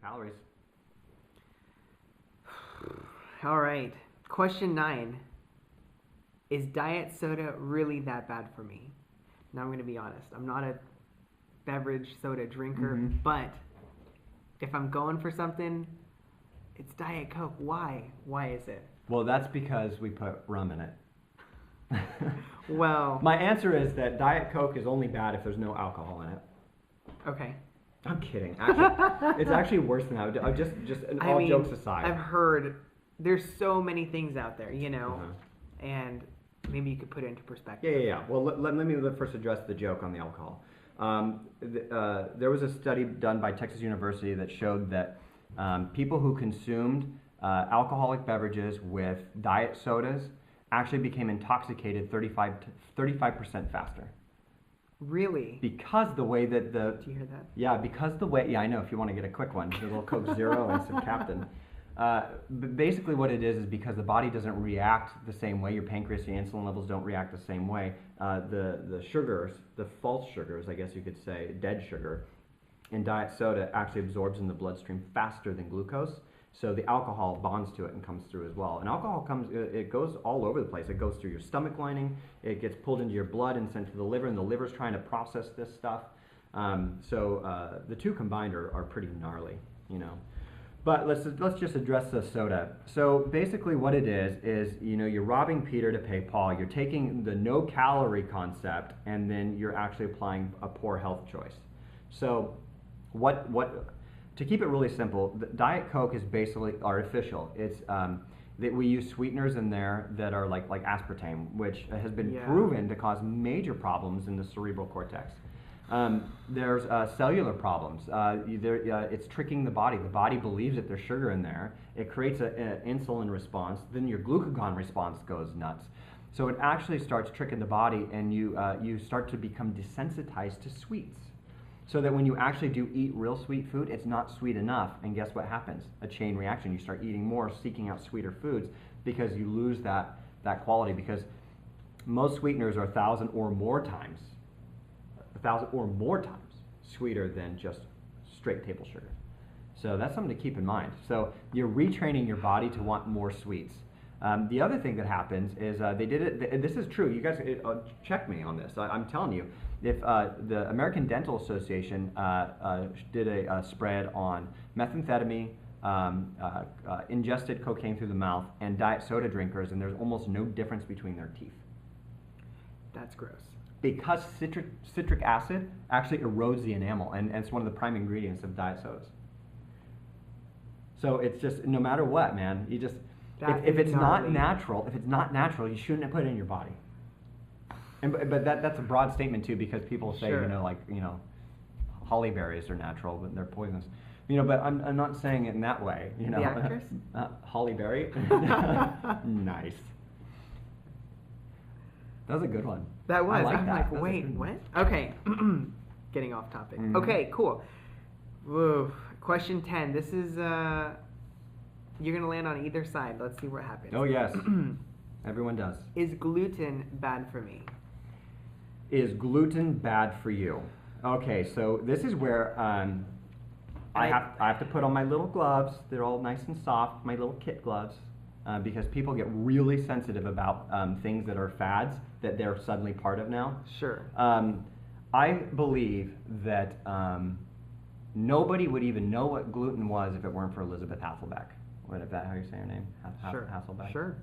calories. All right. Question 9. Is diet soda really that bad for me? Now I'm going to be honest. I'm not a beverage soda drinker, but if I'm going for something, it's Diet Coke. Why? Why is it? Well, that's because we put rum in it. Well, my answer is that Diet Coke is only bad if there's no alcohol in it. Okay. I'm kidding. Actually, it's actually worse than that. Just all jokes aside. I've heard there's so many things out there, and maybe you could put it into perspective. Yeah. Well, let me first address the joke on the alcohol. There was a study done by Texas University that showed that people who consumed alcoholic beverages with diet sodas actually became intoxicated 35% faster. Really? Because the way that Did you hear that? Yeah, because the way... Yeah, I know, if you want to get a quick one. A little Coke Zero and some Captain. But basically what it is because the body doesn't react the same way. Your pancreas and insulin levels don't react the same way. The sugars, the false sugars, I guess you could say, dead sugar, in diet soda actually absorbs in the bloodstream faster than glucose. So the alcohol bonds to it and comes through as well. And alcohol it goes all over the place. It goes through your stomach lining, it gets pulled into your blood and sent to the liver, and the liver's trying to process this stuff. So the two combined are pretty gnarly, But let's just address the soda. So basically what it is you're robbing Peter to pay Paul. You're taking the no calorie concept and then you're actually applying a poor health choice. So to keep it really simple, Diet Coke is basically artificial. It's that we use sweeteners in there that are like aspartame, which has been proven to cause major problems in the cerebral cortex. There's cellular problems. It's tricking the body. The body believes that there's sugar in there. It creates an insulin response. Then your glucagon response goes nuts. So it actually starts tricking the body, and you start to become desensitized to sweets. So that when you actually do eat real sweet food, it's not sweet enough. And guess what happens? A chain reaction. You start eating more, seeking out sweeter foods, because you lose that quality. Because most sweeteners are 1,000 or more times sweeter than just straight table sugar. So that's something to keep in mind. So you're retraining your body to want more sweets. The other thing that happens is they did it, and this is true, you guys check me on this, I'm telling you, if the American Dental Association did a spread on methamphetamine, ingested cocaine through the mouth, and diet soda drinkers, and there's almost no difference between their teeth. That's gross. Because citric acid actually erodes the enamel, and it's one of the prime ingredients of diet sodas. So it's just, no matter what, man, you just, if it's not natural, you shouldn't put it in your body. But that's a broad statement too, because people say, holly berries are natural, but they're poisonous. But I'm not saying it in that way. The actress? Holly Berry. Nice. That was a good one. That was. I'm like, wait, what? Okay. Getting off topic. Okay, cool. Whoa. Question 10. This is, you're going to land on either side. Let's see what happens. Oh, yes. Everyone does. Is gluten bad for me? Is gluten bad for you? Okay, so this is where I have to put on my little gloves. They're all nice and soft, my little kit gloves, because people get really sensitive about things that are fads that they're suddenly part of now. Sure. I believe that nobody would even know what gluten was if it weren't for Elizabeth Hasselbeck. Is that how you say her name? Sure. Hasselbeck? Sure.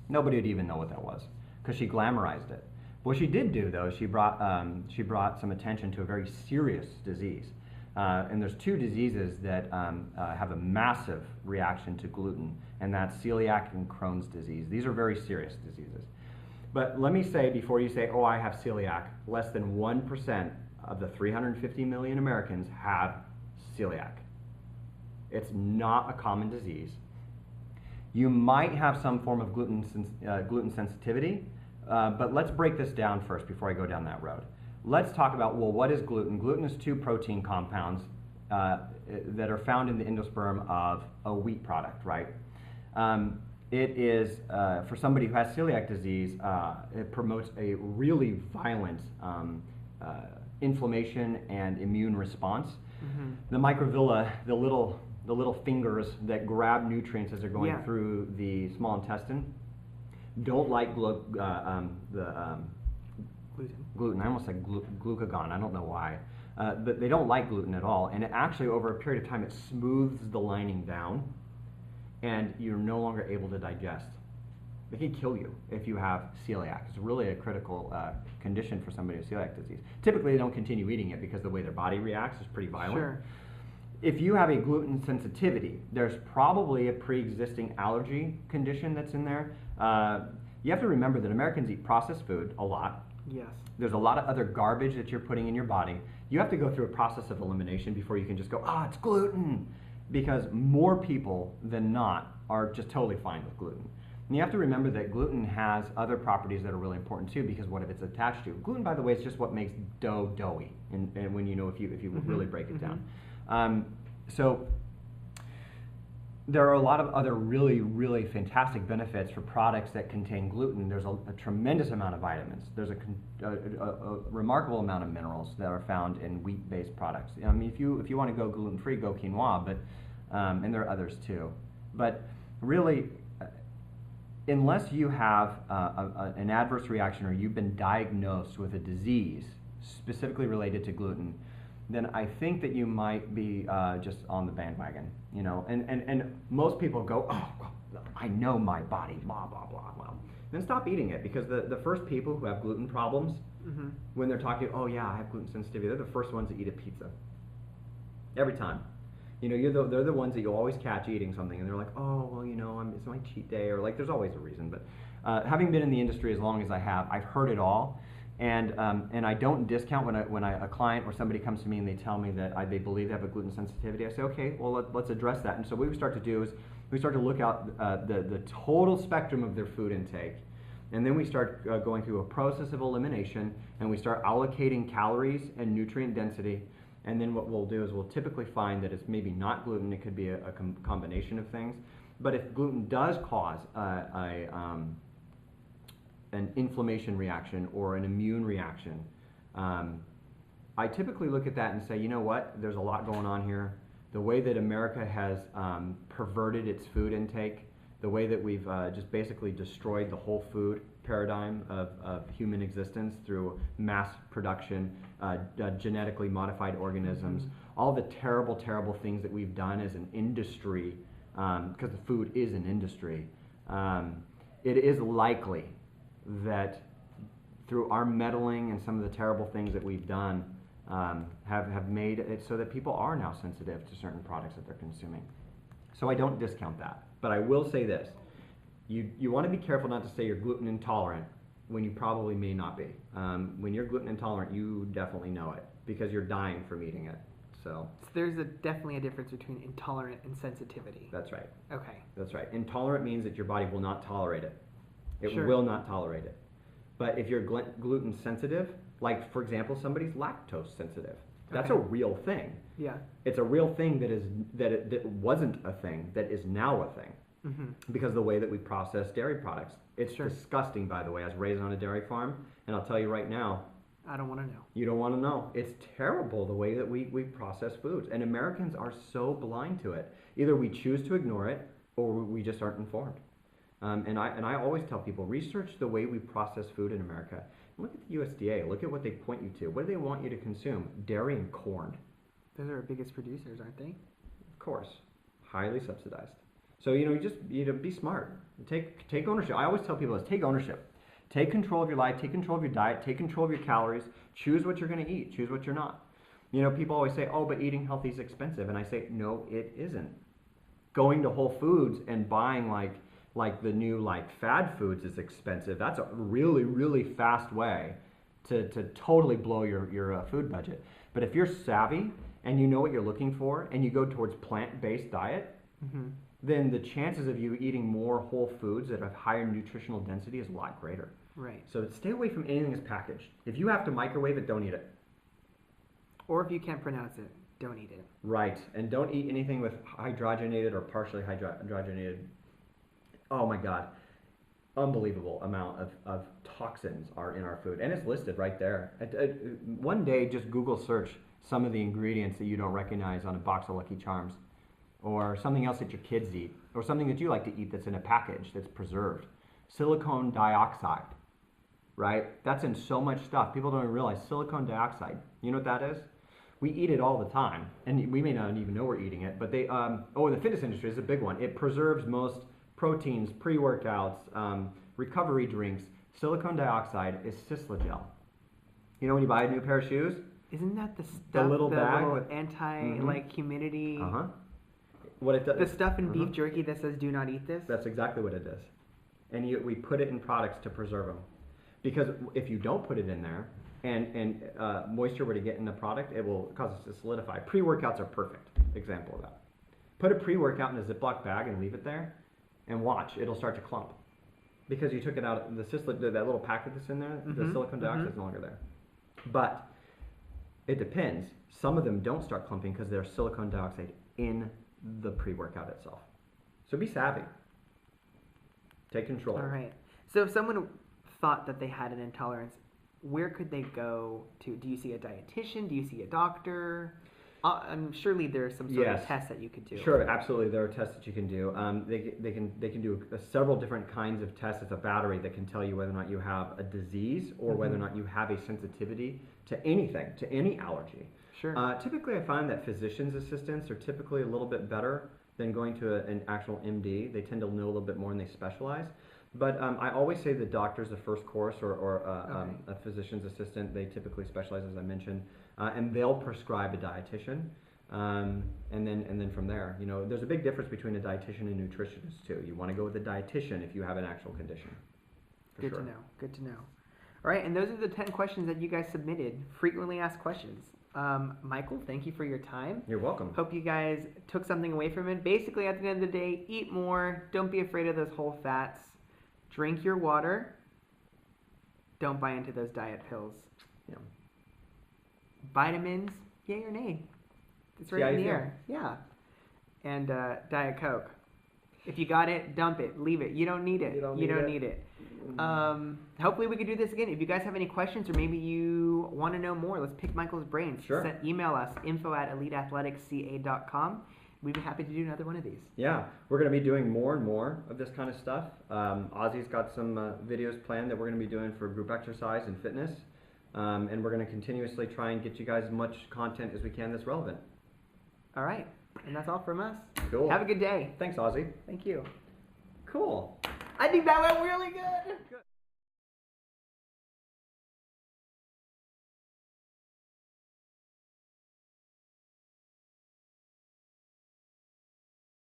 Nobody would even know what that was, because she glamorized it. What she did do, though, she brought some attention to a very serious disease. And there's two diseases that have a massive reaction to gluten, and that's celiac and Crohn's disease. These are very serious diseases. But let me say, before you say, oh, I have celiac, less than 1% of the 350 million Americans have celiac. It's not a common disease. You might have some form of gluten sensitivity, but let's break this down first before I go down that road. Let's talk about, well, what is gluten? Gluten is two protein compounds that are found in the endosperm of a wheat product, right? It is, for somebody who has celiac disease, it promotes a really violent inflammation and immune response. The microvilla, the little the little fingers that grab nutrients as they're going Yeah. through the small intestine, don't like Gluten. gluten. I almost said glucagon. I don't know why. But they don't like gluten at all. And it actually, over a period of time, it smooths the lining down, and you're no longer able to digest. It can kill you if you have celiac. It's really a critical condition for somebody with celiac disease. Typically, they don't continue eating it because the way their body reacts is pretty violent. Sure. If you have a gluten sensitivity, there's probably a pre-existing allergy condition that's in there. You have to remember that Americans eat processed food a lot. Yes. There's a lot of other garbage that you're putting in your body. You have to go through a process of elimination before you can just go, it's gluten. Because more people than not are just totally fine with gluten. And you have to remember that gluten has other properties that are really important too, because what if it's attached to? Gluten, by the way, is just what makes dough doughy, and when if you really break it down. So there are a lot of other really, really fantastic benefits for products that contain gluten. There's a tremendous amount of vitamins. There's a remarkable amount of minerals that are found in wheat-based products. I mean, if you want to go gluten-free, go quinoa, but and there are others too. But really, unless you have an adverse reaction or you've been diagnosed with a disease specifically related to gluten, then I think that you might be just on the bandwagon, And most people go, I know my body, blah, blah, blah, blah. Then stop eating it, because the first people who have gluten problems, when they're talking, I have gluten sensitivity, they're the first ones to eat a pizza. Every time. They're the ones that you'll always catch eating something, and they're like, it's my cheat day, or like, there's always a reason. But having been in the industry as long as I have, I've heard it all, and I don't discount when a client or somebody comes to me and they tell me that they believe they have a gluten sensitivity. I say, okay, well, let's address that. And so what we start to do is we start to look out the total spectrum of their food intake, and then we start going through a process of elimination, and we start allocating calories and nutrient density. And then what we'll do is we'll typically find that it's maybe not gluten. It could be a combination of things. But if gluten does cause an inflammation reaction or an immune reaction, I typically look at that and say, you know what? There's a lot going on here. The way that America has perverted its food intake, the way that we've just basically destroyed the whole food paradigm of human existence through mass production, genetically modified organisms, all the terrible, terrible things that we've done as an industry, because the food is an industry, it is likely that through our meddling and some of the terrible things that we've done have made it so that people are now sensitive to certain products that they're consuming. So I don't discount that. But I will say this. You want to be careful not to say you're gluten intolerant when you probably may not be. When you're gluten intolerant, you definitely know it because you're dying from eating it. So there's definitely a difference between intolerant and sensitivity. That's right. Okay. That's right. Intolerant means that your body will not tolerate it. It Sure. will not tolerate it. But if you're gluten sensitive, like for example, somebody's lactose sensitive, that's a real thing. Yeah. It's a real thing that wasn't a thing, that is now a thing. Because of the way that we process dairy products. It's disgusting, by the way. I was raised on a dairy farm, and I'll tell you right now, I don't want to know. You don't want to know. It's terrible the way that we process foods. And Americans are so blind to it. Either we choose to ignore it, or we just aren't informed. And I always tell people, research the way we process food in America. Look at the USDA. Look at what they point you to. What do they want you to consume? Dairy and corn. Those are our biggest producers, aren't they? Of course. Highly subsidized. So, you be smart. Take ownership. I always tell people take ownership. Take control of your life. Take control of your diet. Take control of your calories. Choose what you're going to eat. Choose what you're not. People always say, but eating healthy is expensive. And I say, no, it isn't. Going to Whole Foods and buying like the new fad foods is expensive. That's a really, really fast way to totally blow your food budget. But if you're savvy and you know what you're looking for and you go towards plant-based diet, then the chances of you eating more whole foods that have higher nutritional density is a lot greater. Right. So stay away from anything that's packaged. If you have to microwave it, don't eat it. Or if you can't pronounce it, don't eat it. Right. And don't eat anything with hydrogenated or partially hydrogenated. Oh my God. Unbelievable amount of toxins are in our food. And it's listed right there. One day, just Google search some of the ingredients that you don't recognize on a box of Lucky Charms. or something else that your kids eat, or something that you like to eat that's in a package that's preserved. Silicone dioxide, right? That's in so much stuff. People don't even realize silicone dioxide. You know what that is? We eat it all the time, and we may not even know we're eating it, but the fitness industry is a big one. It preserves most proteins, pre-workouts, recovery drinks. Silicone dioxide is Sislagel. You know when you buy a new pair of shoes? Isn't that the stuff, The little bag little with humidity? What it does? The stuff in beef jerky that says "Do not eat this." That's exactly what it is, and we put it in products to preserve them, because if you don't put it in there, and moisture were to get in the product, it will cause it to solidify. Pre-workouts are perfect example of that. Put a pre-workout in a Ziploc bag and leave it there, and watch, it'll start to clump, because you took it out. That little packet that's in there, the silicone dioxide is no longer there. But it depends. Some of them don't start clumping because there's silicone dioxide in the pre-workout itself. So be savvy. Take control. All right. So if someone thought that they had an intolerance, where could they go to? Do you see a dietitian? Do you see a doctor? Surely there's some sort of test that you could do. Sure, absolutely. There are tests that you can do. They can do several different kinds of tests. It's a battery that can tell you whether or not you have a disease or whether or not you have a sensitivity to anything, to any allergy. Sure. Typically, I find that physician's assistants are typically a little bit better than going to an actual MD. They tend to know a little bit more and they specialize. But I always say the doctor's the first course, or a physician's assistant. They typically specialize, as I mentioned, and they'll prescribe a dietitian, and then from there, there's a big difference between a dietitian and a nutritionist too. You want to go with a dietitian if you have an actual condition. Good to know. Good to know. All right, and those are the 10 questions that you guys submitted. Frequently asked questions. Michael, thank you for your time. You're welcome. Hope you guys took something away from it. Basically, at the end of the day, eat more. Don't be afraid of those whole fats. Drink your water. Don't buy into those diet pills. Yeah. Vitamins, yay or nay? It's right in the air. Yeah. And Diet Coke. If you got it, dump it. Leave it. You don't need it. You don't need it. Hopefully we could do this again. If you guys have any questions or maybe you want to know more, let's pick Michael's brains. Sure. Email us, info@eliteathleticsca.com. We'd be happy to do another one of these. Yeah, we're going to be doing more and more of this kind of stuff. Ozzy's got some videos planned that we're going to be doing for group exercise and fitness. And we're going to continuously try and get you guys as much content as we can that's relevant. All right. And that's all from us. Cool. Have a good day. Thanks, Ozzy. Thank you. Cool. I think that went really good.